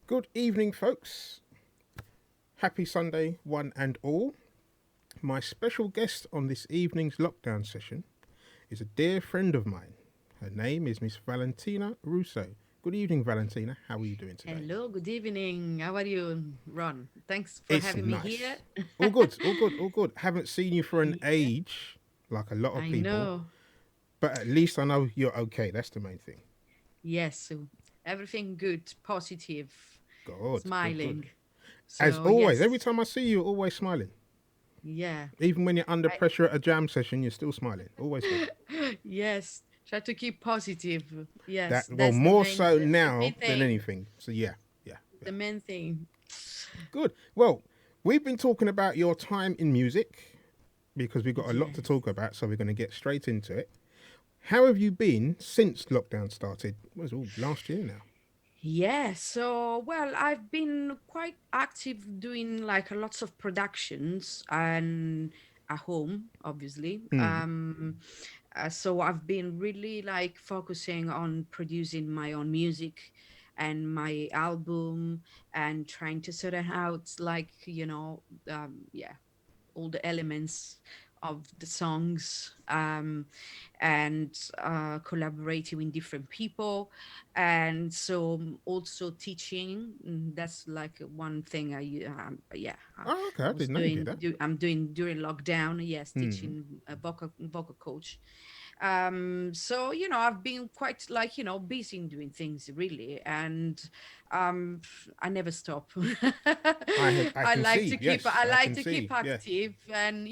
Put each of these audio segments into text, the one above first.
Good evening, folks. Happy Sunday, one and all. My special guest on this evening's lockdown session is a dear friend of mine. Her name is Miss Valentina Russo. Good evening, Valentina. How are you doing today? Hello, good evening. How are you, Ron? Thanks for It's having me here. nice. All good, all good, all good. Haven't seen you for an Yeah, age, like a lot of I people, know. but at least I know you're okay. That's the main thing. Yes, so everything good, positive, Good, good, good. smiling. As So, always, every yes, time I see you, you're always smiling. yeah. Even when you're under I, pressure at a jam session, you're still smiling. Always good. yes, try to keep positive. That Yes, well, that's the more main so the now main than thing. anything. So yeah, yeah, yeah. The main thing. Good. Well, we've been talking about your time in music because we've got a lot to Yes. talk about. So we're going to get straight into it. How have you been since lockdown started? It was all last year now. Yeah, so well, I've been quite active doing like lots of productions and at home, obviously. Hmm. So I've been really like focusing on producing my own music and my album and trying to sort it out, like, yeah, all the elements of the songs, and collaborating with different people, and so also teaching. That's like one thing yeah, Oh, okay. I I was didn't know you did that. I'm doing during lockdown. Yes, Hmm. teaching a vocal coach. So I've been quite, like, busy in doing things, really, and I never stop. I can see. Yes, I I like can to keep see. Yeah. active and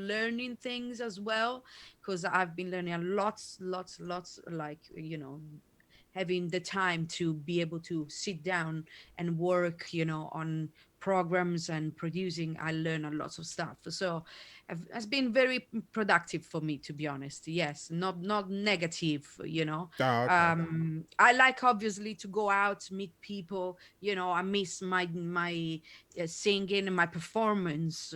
learning things as well, because I've been learning a lots, like, having the time to be able to sit down and work, on programs and producing. I learn a lot of stuff. So has been very productive for me, to be honest. Yes, not negative. Oh, okay. I like, obviously, to go out, meet people. I miss my singing and my performance,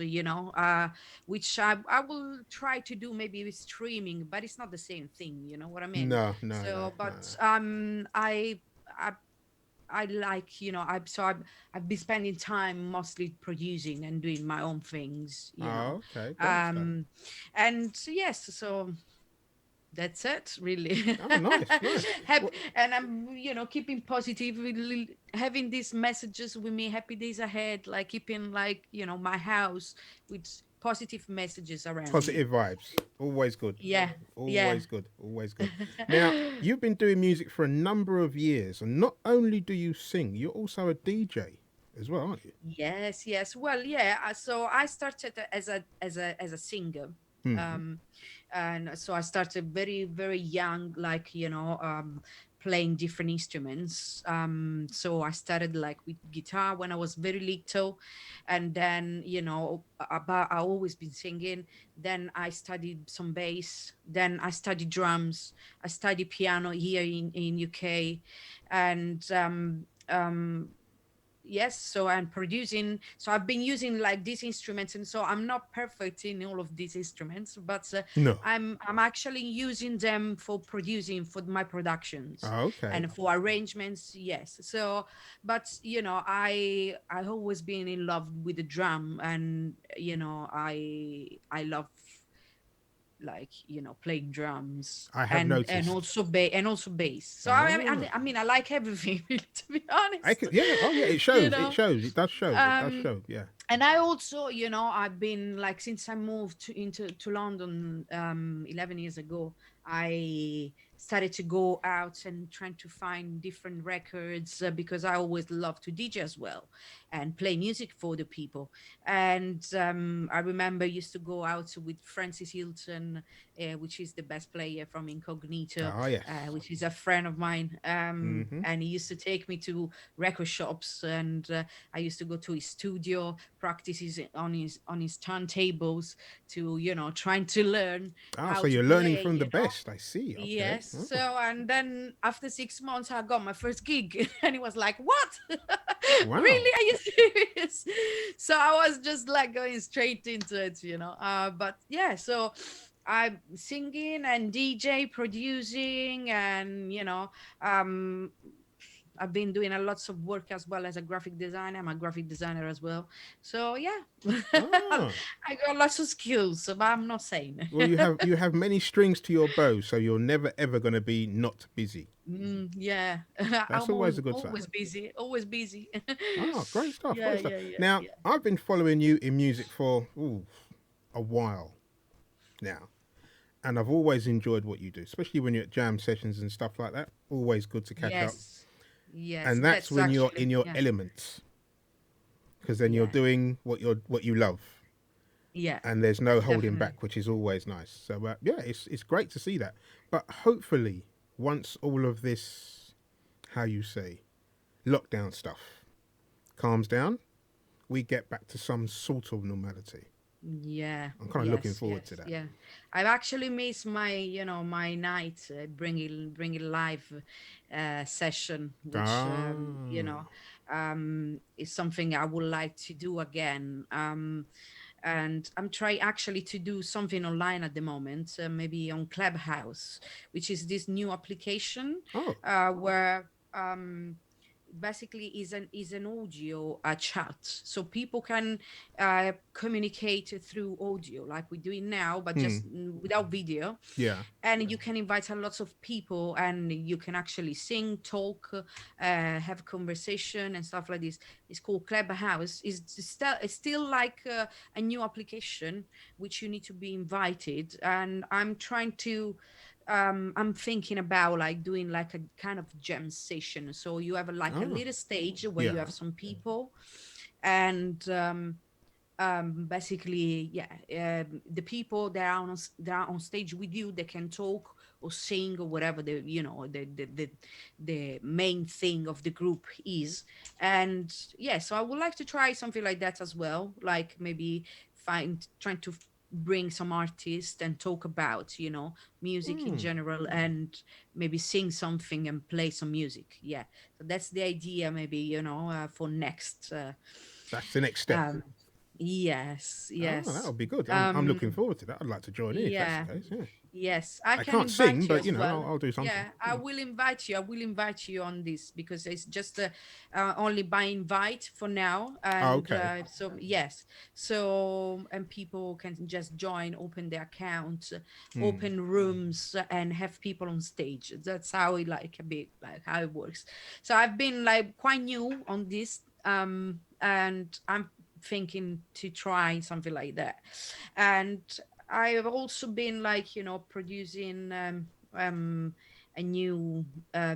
which I will try to do, maybe with streaming, but it's not the same thing, you know what I mean? No, no, no, So, no, but no. I I like, I've been spending time mostly producing and doing my own things, Oh, okay. Good stuff. um and yes, so that's it, really. Oh, nice, nice. Well, And I'm, keeping positive, having these messages with me, happy days ahead, like keeping, like, my house with positive messages around me. positive vibes. Always good. Yeah, yeah. Always good. Always good. Now, you've been doing music for a number of years, and not only do you sing, you're also a DJ as well, aren't you? Yes, yes. Well, yeah. So I started as a singer, Hmm. um, and so I started very very young, like, playing different instruments. So I started like with guitar when I was very little, and then, about I always been singing. Then I studied some bass. Then I studied drums. I studied piano here in UK, and yes, so I'm producing, so I've been using like these instruments, and so I'm not perfect in all of these instruments, but No. I'm actually using them for producing for my productions Oh, okay. and for arrangements. Yes, so, but I always been in love with the drum, and I love, like, playing drums, I have and noticed. also bass. So Ah, I mean, I like everything, really, to be I honest. could. Yeah. Oh, yeah. It you shows. It know shows. It does show. It does um show. Yeah. and I also, I've been, like, since I moved into London 11 years ago. I started to go out and trying to find different records, because I always love to DJ as well and play music for the people. And I remember used to go out with Francis Hilton, which is the best player from Incognito, Ah, yes. which is a friend of mine. Mm-hmm. And he used to take me to record shops, and I used to go to his studio, practices on his turntables, to, trying to learn Ah, how so to you're learning play. from the best. I see. Okay. Yes. Oh. So, and then after 6 months, I got my first gig, and he was like, "What? Wow. Really? Are you serious?" So I was just like going straight into it. But yeah, so I'm singing and DJ, producing, and um I've been doing a lots of work as well as a graphic designer. I'm a graphic designer as well. So yeah, Ah, I got lots of skills, but I'm not saying. well, you have many strings to your bow, so you're never ever going to be not busy. Yeah, That's I'm always a good sign. always busy, always busy. Ah, great stuff, Yeah, great stuff. yeah, yeah, Now, yeah. I've been following you in music for a while now, and I've always enjoyed what you do, especially when you're at jam sessions and stuff like that. Always good to catch up, Yes, yes. and that's That's when you're actually in your yeah, element, because then you're yeah, doing what you love, yeah, and there's no holding definitely. back, which is always nice. So yeah, it's great to see that. But hopefully, once all of this, how you say, lockdown stuff calms down, we get back to some sort of normality. Yeah, I'm kind of looking yes, forward to yes, that. yeah. I've actually missed my, my night bringing live session, which Ah, is something I would like to do again. And I'm trying actually to do something online at the moment, maybe on Clubhouse, which is this new application oh, where basically is an audio chat, so people can communicate through audio like we're doing now, but hmm, just without video. yeah. And you can invite a lots of people, and you can actually sing, talk, have conversation and stuff like this. It's called Clubhouse. It's still like a new application which you need to be invited. And I'm thinking about like doing like a kind of jam session. So you have like a Oh, little stage where you yeah. have some people, and basically yeah, the people that are on stage with you, they can talk or sing or whatever the main thing of the group is. And yeah, so I would like to try something like that as well, like maybe find trying to bring some artists and talk about music in Hmm, general, and maybe sing something and play some music. Yeah, so that's the idea, maybe for next that's the next step. um, yes, Oh, yes. that'll be good. I'm Um, looking forward to that. I'd like to join in if that's the yeah, case. Yeah. yes. I I can can't sing, invite you but as well. I'll do something. Yeah, I will invite you. I will invite you on this because it's just only by invite for now. Oh, And okay. so, yes. So, and people can just join, open their accounts, Hmm. open rooms, and have people on stage. That's how it like a bit like how it works. So I've been like quite new on this. And I'm thinking to try something like that. And I've also been like producing a new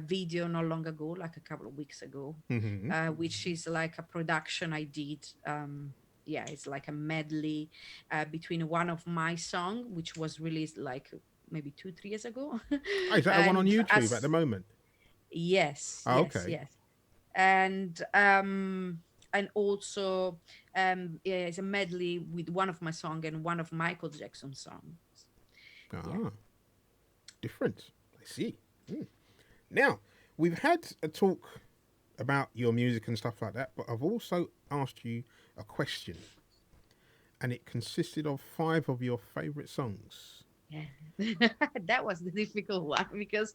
video not long ago, like a couple of weeks ago, Hmm. which is like a production I did. Yeah, it's like a medley between one of my song, which was released like maybe 2 3 years ago. Oh, is that the one on And YouTube at the as moment? yes, Oh, yes, okay. yes. And also yeah, it's a medley with one of my song and one of Michael Jackson's songs. Yeah. Ah, different. I see. Hmm. Now, we've had a talk about your music and stuff like that, but I've also asked you a question, and it consisted of five of your favorite songs. Yeah. That was the difficult one because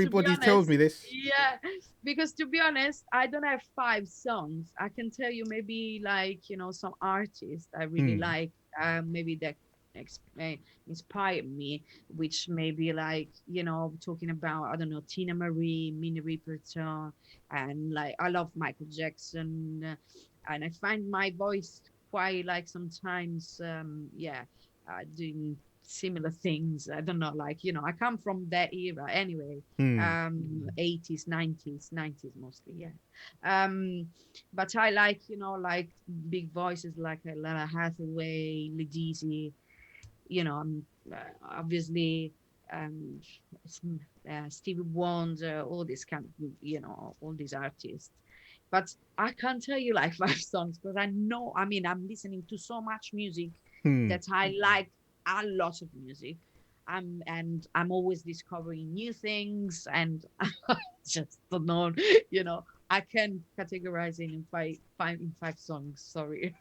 to be Everybody tells honest, me this. yeah, because to be honest, I don't have five songs. I can tell you maybe like, some artists I really Hmm. like, maybe that inspired me, which maybe like, talking about, I don't know, Tina Marie, Minnie Riperton, and like I love Michael Jackson, and I find my voice quite like sometimes, yeah, doing similar things. I don't know, like, I come from that era anyway. Hmm. 80s, 90s mostly, yeah. Um, but I like, like big voices like Lara Hathaway, Ledisi, obviously, um, s- Stevie Wonder, all this kind of, all these artists. But I can't tell you like five songs because I mean, I'm listening to so much music Hmm. that I like a lot of music. And I'm always discovering new things, and I just don't know, you know. I can categorize it in five songs. Sorry.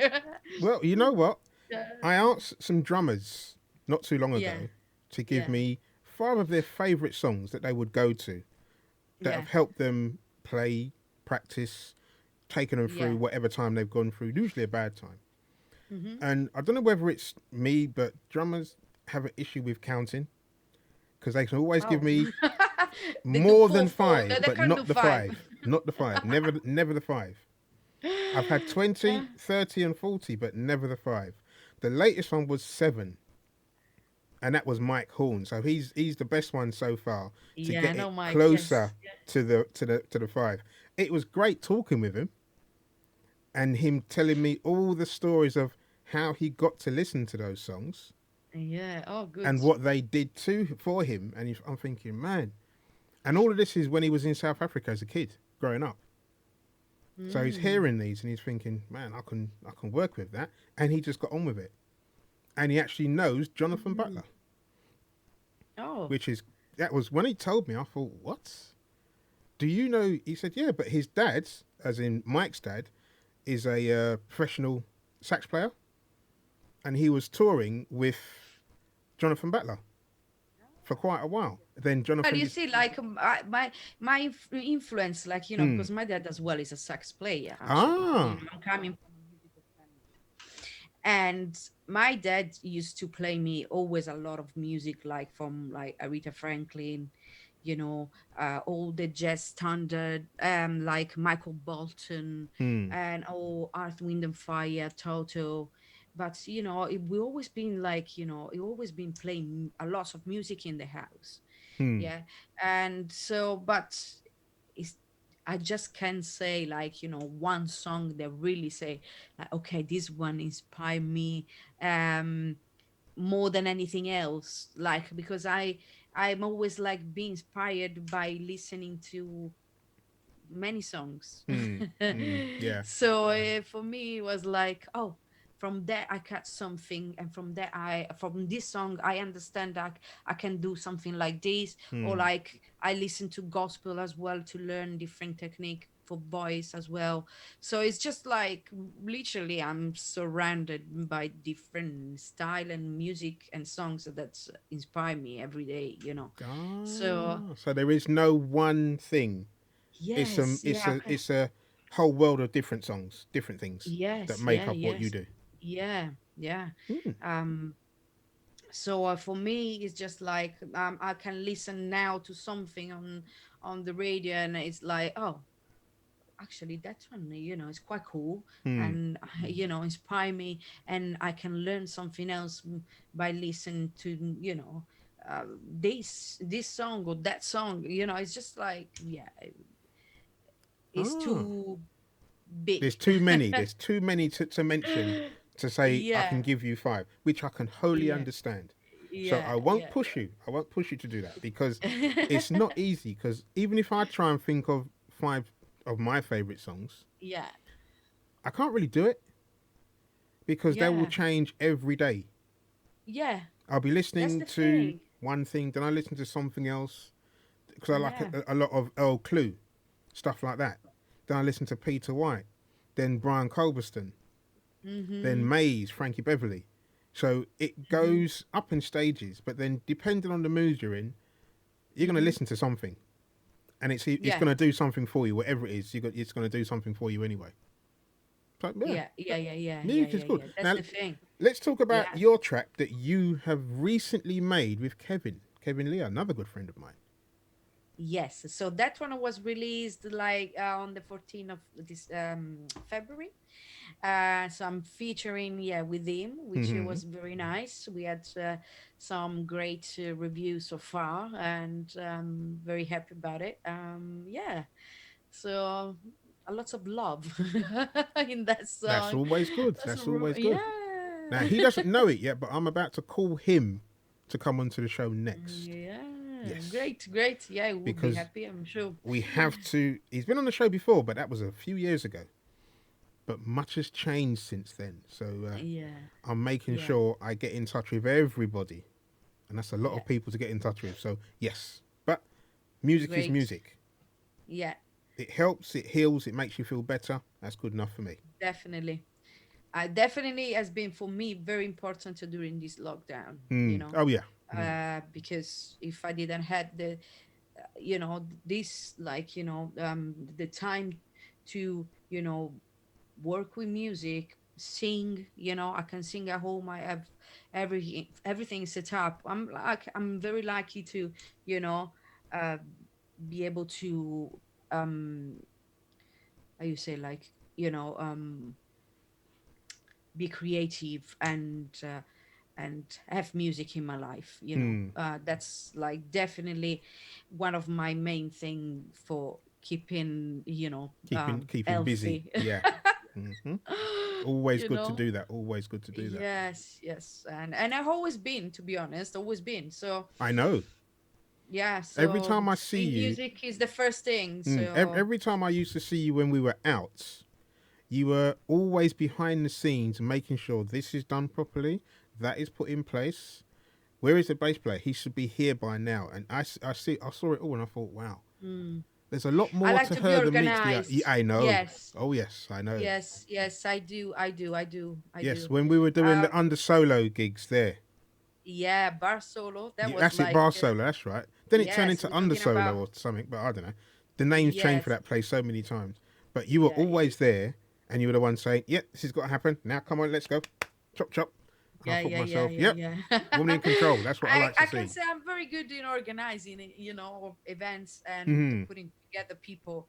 Well, you know what? Yeah, I asked some drummers not too long yeah, ago to give yeah, me five of their favourite songs that they would go to that yeah. have helped them play practice, taking them through Yeah. whatever time they've gone through, usually a bad time. Mm-hmm. And I don't know whether it's me, but drummers have an issue with counting because they can always give Oh. me They do more than four, four. five, They but can't do not the five. five. Not the five. Never the five. I've had Yeah. 20, 30, and 40, but never the five. The latest one was seven, and that was Mike Horn. So he's the best one so far to Yeah, I get know, it Mike. closer Yes. to the five. It was great talking with him and him telling me all the stories of how he got to listen to those songs Yeah. Oh, good. and what they did too for him. And I'm thinking, man, and all of this is when he was in South Africa as a kid, growing up. So he's Mm. hearing these and he's thinking, man, I can work with that, and he just got on with it. And he actually knows Jonathan Mm. Butler, Oh. which is that was when he told me. I thought, what? Do you know? He said, yeah, but his dad, as in Mike's dad, is a professional sax player, and he was touring with Jonathan Butler for quite a while. Then Well, Jonathan you just, see, like influence, like hmm, because my dad as well is a sax player. Actually, ah, I'm coming from a musical family, and my dad used to play me always a lot of music, like from like Aretha Franklin, all the jazz standard, like Michael Bolton, hmm, and Earth, Wind and Fire, Toto. But we always been like, it always been playing a lot of music in the house. hmm, Yeah. And so, but it's, I just can't say like, one song that really say like, okay, this one inspired me um more than anything else, like, because I'm always like being inspired by listening to many songs. hmm, hmm, yeah, So for me it was like, oh, from that I catch something, and from that from this song I understand that I can do something like this. Or hmm. like I listen to gospel as well to learn different technique for voice as well. So it's just like literally I'm surrounded by different style and music and songs that inspire me every day. So So there is no one thing. yes, yeah, okay. It's a whole world of different songs, different things that Yes, make yeah, up what you yes, do. yeah, yeah. Hmm. Um, so for me, it's just like I can listen now to something on the radio, and it's like, oh, actually, that one, is quite cool, Hmm. and inspire me, and I can learn something else by listening to, this song or that song. It's just like, yeah, it's Ah. too big. There's too many. There's too many to mention to say I can Yeah, give you five, which I can wholly yeah, understand. So yeah, I won't yeah, push you. I won't push you to do that because yeah. it's not easy. Because even if I try and think of five of my favorite songs, Yeah, I can't really do it because they will yeah, change every day. yeah. I'll be That's listening the to thing. one thing, then I listen to something else because I like Yeah. a lot of Earl Clue, stuff like that. Then I listen to Peter White, then Brian Culverston, then Mm-hmm. Mays, Frankie Beverly. So it Mm-hmm. goes up in stages, but then depending on the mood you're in, you're going to Mm-hmm. listen to something, and it's Yeah. going to do something for you, whatever it is. It's going to do something for you anyway. So yeah, Yeah. Yeah. Yeah. Yeah. Yeah. music is Yeah. good. Yeah. That's Now the thing. let's talk about Yeah. your track that you have recently made with Kevin Lee, another good friend of mine. Yes. So that one was released like on the 14th of this February. So I'm featuring, yeah, with him, which Hmm. was very nice. We had some great reviews so far, and very happy about it. Yeah. So a lot of love in that That's song. always good. That's That's always good. Now yeah. he doesn't know it yet, but I'm about to call him to come onto the show next. Yeah, Yes, great, great. Yeah, I would be because happy, I'm sure. we have to. He's been on the show before, but that was a few years ago. But much has changed since then. So Yeah, I'm making yeah, sure I get in touch with everybody, and that's a lot yeah, of people to get in touch with. So yes, but music is great. music. Yeah, It helps, it heals, it makes you feel better. That's good enough for me. definitely. Definitely has been for me very important to during this lockdown, Mm. Oh yeah. Mm. because if I didn't had the, this, like, the time. to, work with music, sing. I can sing at home. I have everything set up. I'm very lucky to, you know, uh, be able to, um, how you say, like, be creative and have music in my life. Hmm. That's like definitely one of my main thing for keeping, Keeping busy. healthy. Yeah. Hmm. Always you good to know do that. Always good to do that. yes, yes, and I've always been, to be honest, always been. So I know. yeah, Every so time I see seeing you, music is the first thing. So every time I used to see you when we were out, you were always behind the scenes making sure this is done properly, that is put in place. Where is the bass player? He should be here by now. And I saw it all and I thought, wow, mm, there's a lot I more like to to be her than meets the eye. Yeah, organized. I know. Yes, Oh, yes, I know. yes, yes, I do, I Yes, do. when we were doing uh the under solo gigs there. yeah, bar solo, that was That's it, like, bar solo, that's right. Then it turned yes, into we're under talking solo about, or something, but I don't know. The names changed for yes, that place so many times. But you were yeah, yeah, always there and you were the one saying, yep, this has got to happen. Now, come on, let's go. Chop, chop. And I yeah, thought to yeah, yeah, myself, yeah, yep, yeah. woman in control. That's what I like to I can see. say I'm very good in organizing, events and Hmm. putting together people.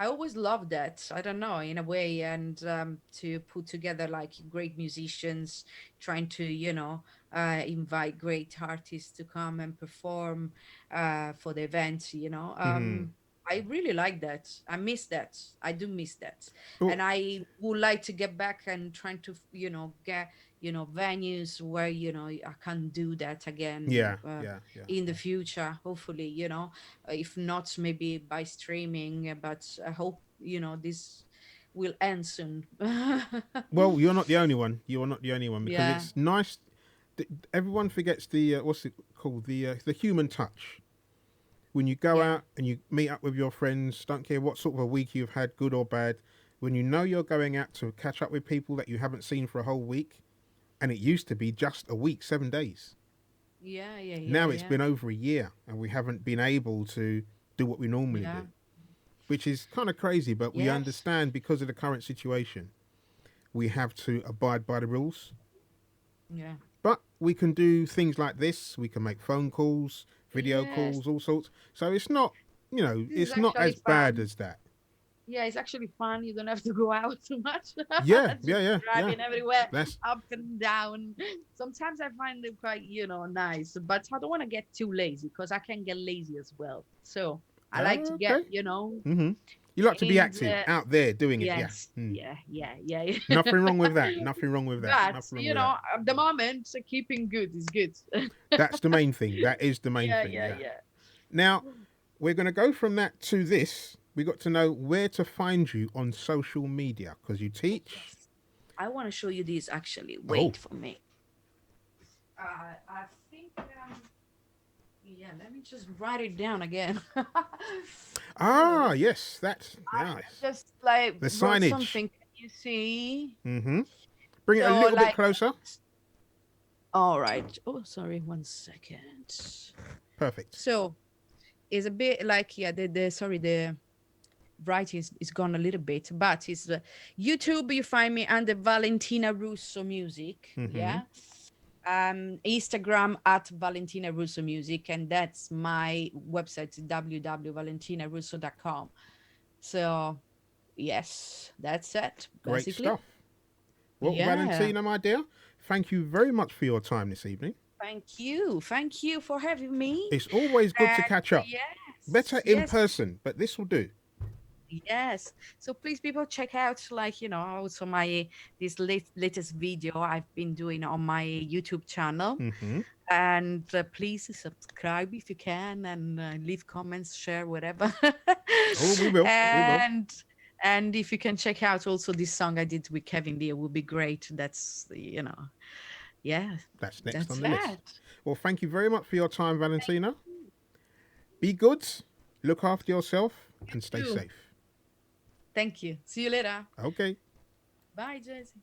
I always love that. I don't know, in a way, and to put together like great musicians, trying to, invite great artists to come and perform for the event. Hmm. I really like that. I miss that. I do miss that, Oh, and I would like to get back and trying to, get, venues where, I can do that again, yeah, yeah, yeah. in the future, hopefully. If not, maybe by streaming, but I hope, this will end soon. Well, you're not the only one. You are not the only one because Yeah, it's nice. Everyone forgets the what's it called, the human touch. When you go yeah, out and you meet up with your friends, don't care what sort of a week you've had, good or bad. When you know you're going out to catch up with people that you haven't seen for a whole week, and it used to be just a week, 7 days. yeah, yeah, yeah, Now it's yeah, been over a year, and we haven't been able to do what we normally yeah, do, which is kind of crazy. But we yes, understand because of the current situation, we have to abide by the rules. yeah, But we can do things like this. We can make phone calls, video yes. calls, all sorts. So it's not, This is it's not actually as bad fun. as that. Yeah, it's actually fun. You don't have to go out too much. Yeah, yeah, Just yeah, yeah. driving everywhere, That's up and down. Sometimes I find them quite, nice, but I don't want to get too lazy because I can get lazy as well. So I like to get, okay. Hmm. You like to be in active, the, out there doing it. Yeah. yes, Mm. yeah, yeah, yeah. Nothing wrong with that. Nothing wrong with that. But, Nothing wrong with that. at the moment, keeping good is good. That's the main thing. That is the main Yeah, thing. yeah, Yeah. yeah. Now we're going to go from that to this. We got to know where to find you on social media because you teach. Yes. I want to show you this actually. Oh, Wait for me. I think, yeah, let me just write it down again. ah, yes, that's I nice. just like The wrote signage. something. Can you see? Mm-hmm. Bring it a So little bit like, closer. all right. Oh, sorry, 1 second. Perfect. So it's a bit like, yeah, the sorry, the writing is gone a little bit, but it's YouTube. You find me under Valentina Russo Music. Mm-hmm. Yeah. Instagram at Valentina Russo Music, and that's my website, www.valentinarusso.com. So yes, that's it Great basically. stuff. Well, Yeah, Valentina, my dear, thank you very much for your time this evening. thank you for having me. It's always good to And catch up. Better yes, in yes, person, but this will do. yes. So please, people, check out, like, also my this latest video I've been doing on my YouTube channel. Mm-hmm. And please subscribe if you can, and leave comments, share, whatever. Oh, we will. We will. and and if you can check out also this song I did with Kevin Lee, it would be great. That's, yeah, That's next that's on the list. that. Well, thank you very much for your time, Valentina. Be good, look after yourself, and stay You. safe. Thank you. See you later. Okay. Bye, Jazzy.